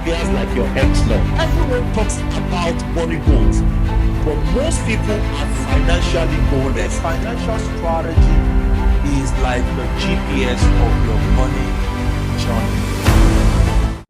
appears like your ex-law. Everyone talks about money goals, but most people are financially goalless. Financial strategy is like the GPS of your money journey.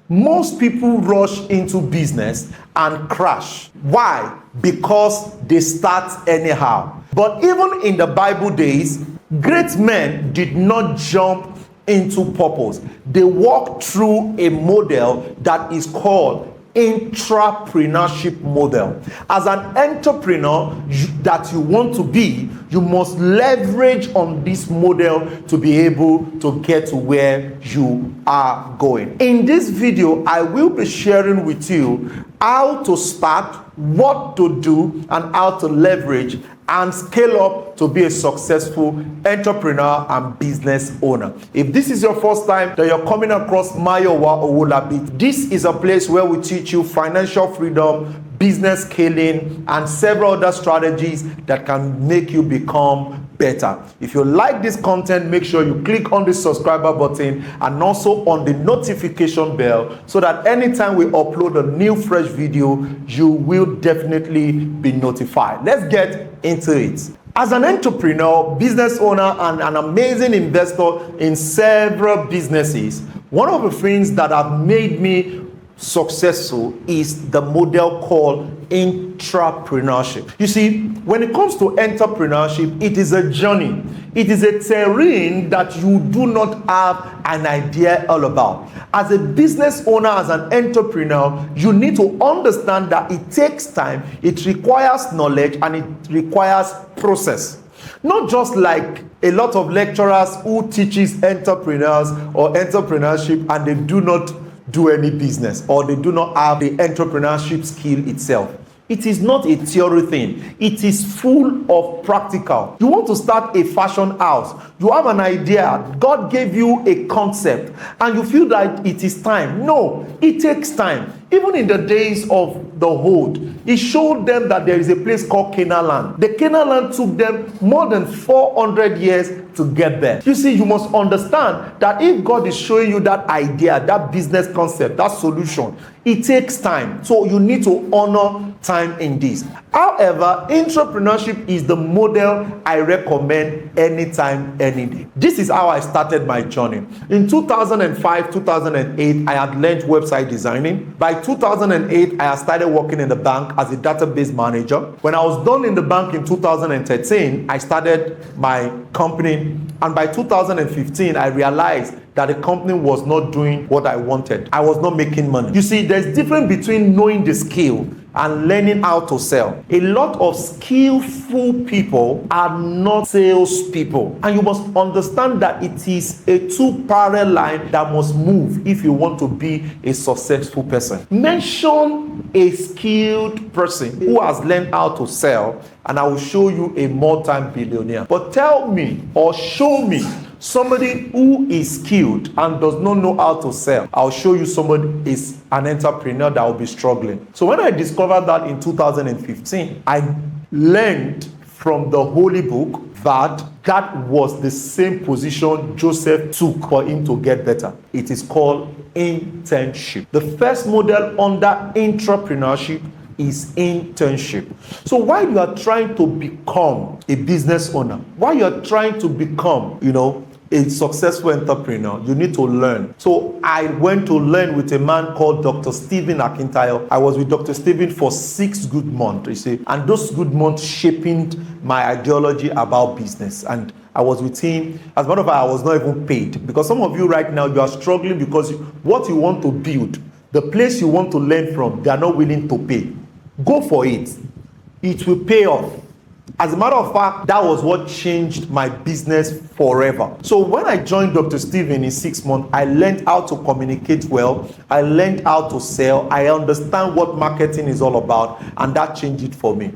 Most people rush into business and crash. Why? Because they start anyhow. But even in the Bible days, great men did not jump into purpose. They walked through a model that is called entrepreneurship model. As an entrepreneur that you want to be, you must leverage on this model to be able to get to where you are going. In this video, I will be sharing with you how to start, what to do, and how to leverage and scale up to be a successful entrepreneur and business owner. If this is your first time that you're coming across Mayowa Owolabi, this is a place where we teach you financial freedom, business scaling, and several other strategies that can make you become better. If you like this content, make sure you click on the subscriber button and also on the notification bell so that anytime we upload a new fresh video, you will definitely be notified. Let's get into it. As an entrepreneur, business owner, and an amazing investor in several businesses, one of the things that have made me successful is the model called entrepreneurship. You see, when it comes to entrepreneurship, it is a journey. It is a terrain that you do not have an idea all about. As a business owner, as an entrepreneur, you need to understand that it takes time, it requires knowledge, and it requires process. Not just like a lot of lecturers who teaches entrepreneurs or entrepreneurship and they do not do any business, or they do not have the entrepreneurship skill itself. It is not a theory thing. It is full of practical. You want to start a fashion house. You have an idea. God gave you a concept and you feel that it is time. No, it takes time. Even in the days of the old, he showed them that there is a place called Canaan land. The Canaan land took them more than 400 years to get there. You see, you must understand that if God is showing you that idea, that business concept, that solution, it takes time. So you need to honor time in this. However, entrepreneurship is the model I recommend anytime, any day. This is how I started my journey. In 2005, 2008, I had learned website designing. By 2008, I had started working in the bank as a database manager. When I was done in the bank in 2013, I started my company. And by 2015, I realized that the company was not doing what I wanted. I was not making money. You see, there's difference between knowing the skill and learning how to sell. A lot of skillful people are not salespeople. And you must understand that it is a two parallel line that must move if you want to be a successful person. Mention a skilled person who has learned how to sell, and I will show you a multi-billionaire. But tell me or show me somebody who is skilled and does not know how to sell. I'll show you somebody is an entrepreneur that will be struggling. So when I discovered that in 2015, I learned from the Holy Book that was the same position Joseph took for him to get better. It is called internship. The first model under entrepreneurship is internship. So while you are trying to become a business owner, while you are trying to become, a successful entrepreneur, you need to learn. So I went to learn with a man called Dr. Stephen Akintayo. I was with Dr. Stephen for 6 good months, you see, and those good months shaping my ideology about business. And I was with him. As a matter of fact, I was not even paid, because some of you right now, you are struggling because what you want to build, the place you want to learn from, they are not willing to pay. Go for it. It will pay off. As a matter of fact, that was what changed my business forever. So when I joined Dr. Stephen in 6 months, I learned how to communicate well. I learned how to sell. I understand what marketing is all about, and that changed it for me.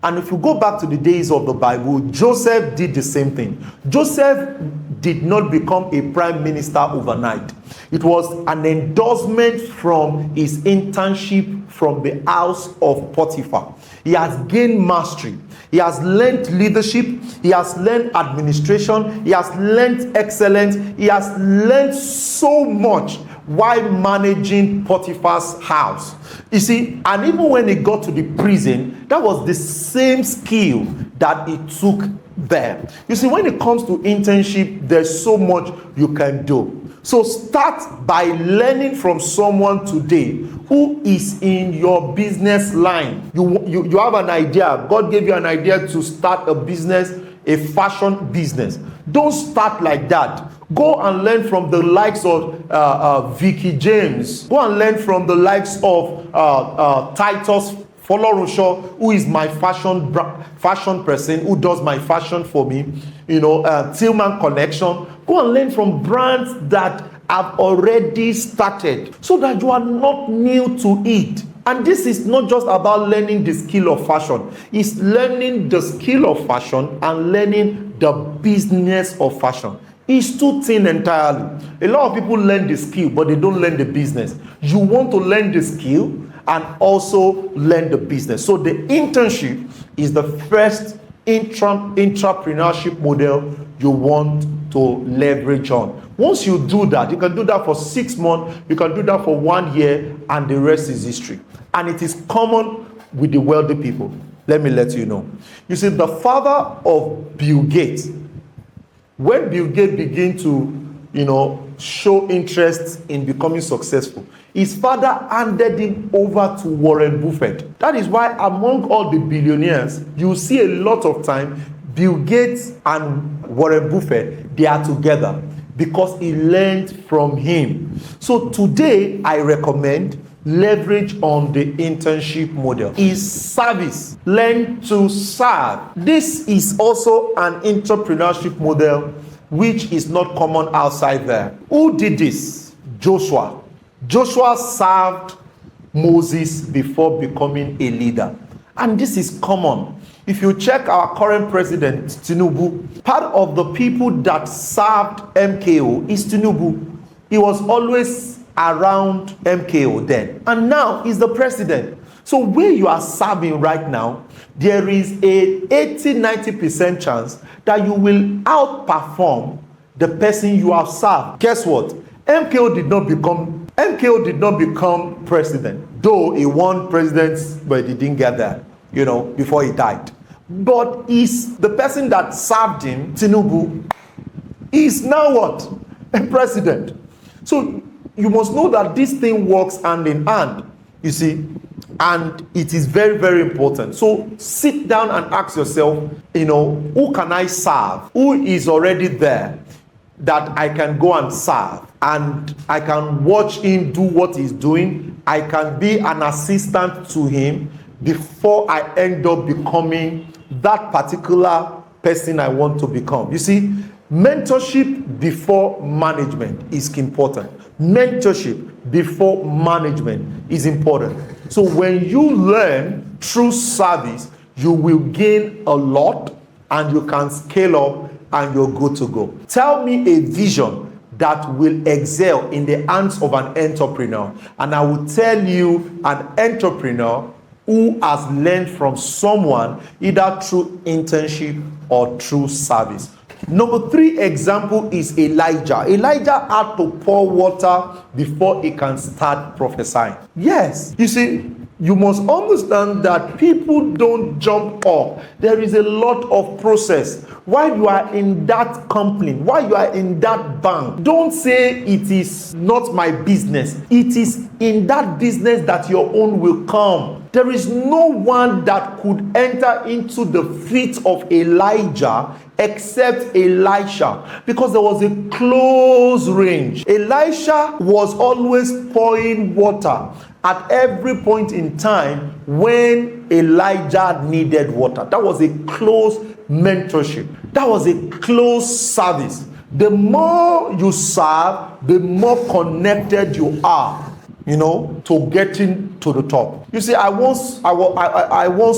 And if you go back to the days of the Bible, Joseph did the same thing. Joseph did not become a prime minister overnight. It was an endorsement from his internship from the house of Potiphar. He has gained mastery. He has learned leadership. He has learned administration. He has learned excellence. He has learned so much while managing Potiphar's house. You see, and even when he got to the prison, that was the same skill that he took there. You see, when it comes to internship, there's so much you can do. So start by learning from someone today who is in your business line. You have an idea. God gave you an idea to start a business, a fashion business. Don't start like that. Go and learn from the likes of Vicky James. Go and learn from the likes of Titus Folorusho, who is my fashion person, who does my fashion for me. Tillman Connection. Go and learn from brands that have already started so that you are not new to it. And this is not just about learning the skill of fashion. It's learning the skill of fashion and learning the business of fashion. It's two things entirely. A lot of people learn the skill, but they don't learn the business. You want to learn the skill and also learn the business. So the internship is the first entrepreneurship model you want to leverage on. Once you do that, you can do that for 6 months, you can do that for 1 year, and the rest is history. And it is common with the wealthy people. Let me let you know. You see, the father of Bill Gates, when Bill Gates began to, show interest in becoming successful, his father handed him over to Warren Buffett. That is why among all the billionaires, you see a lot of time, Bill Gates and Warren Buffett, they are together because he learned from him. So today, I recommend leverage on the internship model. Is service. Learn to serve. This is also an entrepreneurship model which is not common outside there. Who did this? Joshua. Joshua served Moses before becoming a leader. And this is common. If you check our current president, Tinubu, part of the people that served MKO is Tinubu. He was always around MKO then. And now he's the president. So where you are serving right now, there is a 80-90% chance that you will outperform the person you have served. Guess what? MKO did not become president, though he won presidency, but he didn't get there, before he died. But is the person that served him, Tinubu, is now what? A president. So you must know that this thing works hand in hand, you see, and it is very, very important. So sit down and ask yourself, who can I serve? Who is already there that I can go and serve? And I can watch him do what he's doing. I can be an assistant to him before I end up becoming that particular person I want to become. You see, mentorship before management is important. Mentorship before management is important. So when you learn through service, you will gain a lot and you can scale up and you're good to go. Tell me a vision that will excel in the hands of an entrepreneur, and I will tell you an entrepreneur who has learned from someone either through internship or through service. Number 3 example is Elijah. Elijah had to pour water before he can start prophesying. Yes, you see, you must understand that people don't jump up. There is a lot of process. While you are in that company, while you are in that bank, don't say it is not my business. It is in that business that your own will come. There is no one that could enter into the feet of Elijah except Elisha, because there was a close range. Elisha was always pouring water at every point in time when Elijah needed water. That was a close mentorship. That was a close service. The more you serve, the more connected you are, to getting to the top. You see, I once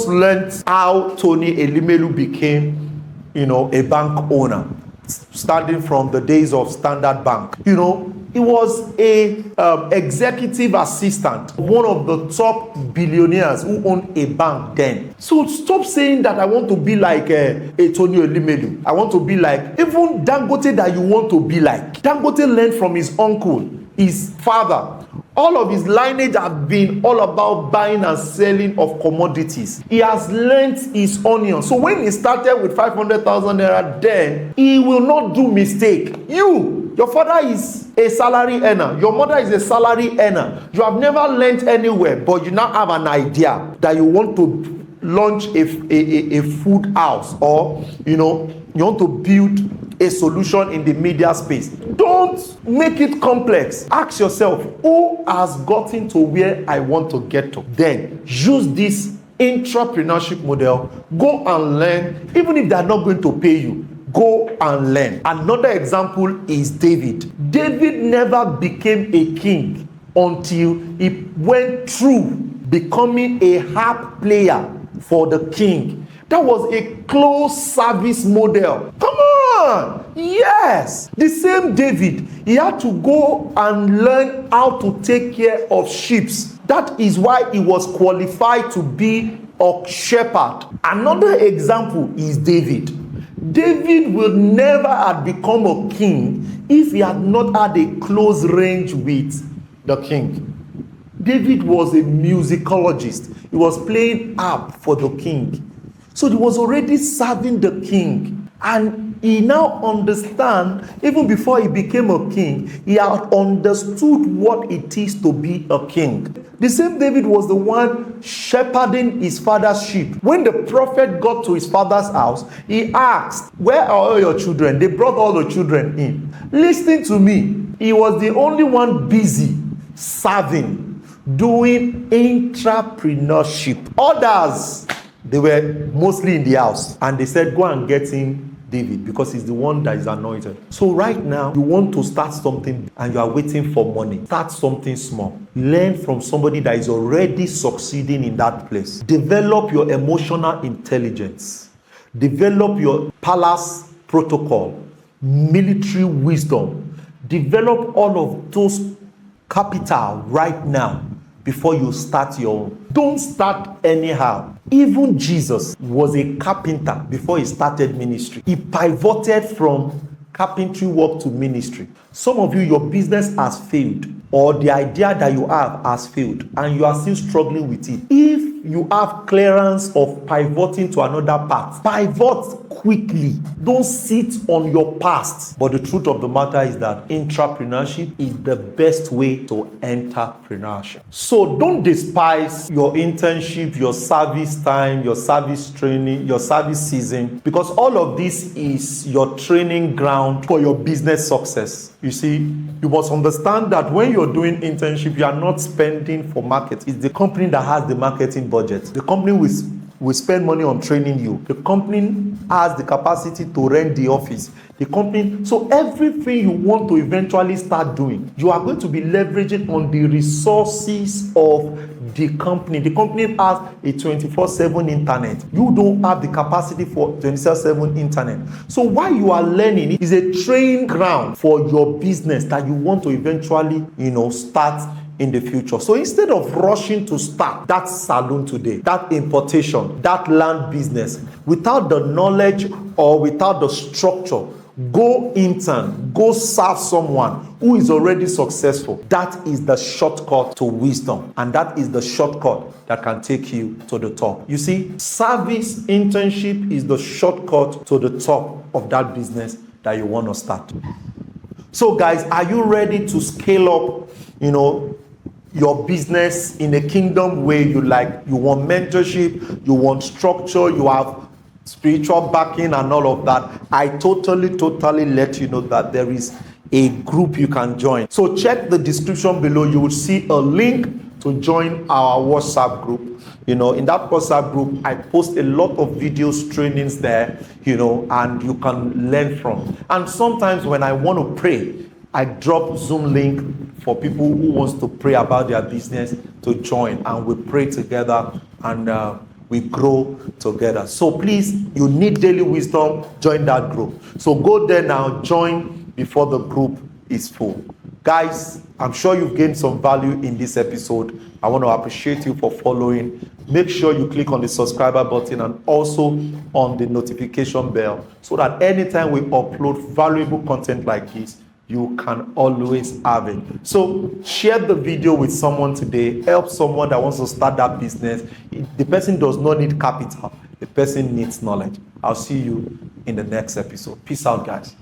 learned how Tony Elimelu became, a bank owner, starting from the days of Standard Bank. He was a executive assistant, one of the top billionaires who owned a bank then. So stop saying that I want to be like a Tony Elimelu. I want to be like even Dangote that you want to be like. Dangote learned from his uncle. his father. All of his lineage have been all about buying and selling of commodities. He has learnt his onion. So when he started with 500,000 naira, then he will not do mistake. Your father is a salary earner. Your mother is a salary earner. You have never learnt anywhere, but you now have an idea that you want to launch a food house, or you want to build a solution in the media space. Don't make it complex. Ask yourself, who has gotten to where I want to get to? Then use this entrepreneurship model. Go and learn. Even if they are not going to pay you, go and learn. Another example is David. David never became a king until he went through becoming a harp player for the king. That was a close service model. Come on! Yes! The same David, he had to go and learn how to take care of sheep. That is why he was qualified to be a shepherd. Another example is David. David would never have become a king if he had not had a close range with the king. David was a musicologist. He was playing harp for the king. So he was already serving the king. And he now understands, even before he became a king, he had understood what it is to be a king. The same David was the one shepherding his father's sheep. When the prophet got to his father's house, he asked, "Where are all your children?" They brought all the children in. Listen to me. He was the only one busy serving, doing entrepreneurship. Others, they were mostly in the house, and they said, "Go and get him David, because he's the one that is anointed." So right now, you want to start something and you are waiting for money. Start something small. Learn from somebody that is already succeeding in that place. Develop your emotional intelligence. Develop your palace protocol, military wisdom. Develop all of those capital right now before you start your own. Don't start anyhow. Even Jesus was a carpenter before he started ministry. He pivoted from carpentry work to ministry. Some of you, your business has failed, or the idea that you have has failed, and you are still struggling with it. If you have clearance of pivoting to another path, pivot quickly. Don't sit on your past. But the truth of the matter is that entrepreneurship is the best way to entrepreneurship. So don't despise your internship, your service time, your service training, your service season, because all of this is your training ground for your business success. You see, you must understand that when you're doing internship, you are not spending for market. It's the company that has the marketing budget. The company will spend money on training you. The company has the capacity to rent the office. The company, so everything you want to eventually start doing, you are going to be leveraging on the resources of the company. The company has a 24/7 internet. You don't have the capacity for 24/7 internet. So while you are learning, it is a training ground for your business that you want to eventually, start in the future. So instead of rushing to start that salon today, that importation, that land business, without the knowledge or without the structure, go intern, go serve someone who is already successful. That is the shortcut to wisdom, and that is the shortcut that can take you to the top. You see, service internship is the shortcut to the top of that business that you want to start. So guys, are you ready to scale up, your business in a kingdom way? You want mentorship, you want structure, you have spiritual backing and all of that. I totally let you know that there is a group you can join. So check the description below. You will see a link to join our WhatsApp group. In that WhatsApp group, I post a lot of videos, trainings there, and you can learn from. And sometimes when I want to pray, I drop Zoom link for people who wants to pray about their business to join, and we pray together and we grow together. So please, you need daily wisdom, join that group. So go there now, join before the group is full. Guys, I'm sure you've gained some value in this episode. I want to appreciate you for following. Make sure you click on the subscriber button and also on the notification bell so that anytime we upload valuable content like this, you can always have it. So share the video with someone today. Help someone that wants to start that business. The person does not need capital. The person needs knowledge. I'll see you in the next episode. Peace out, guys.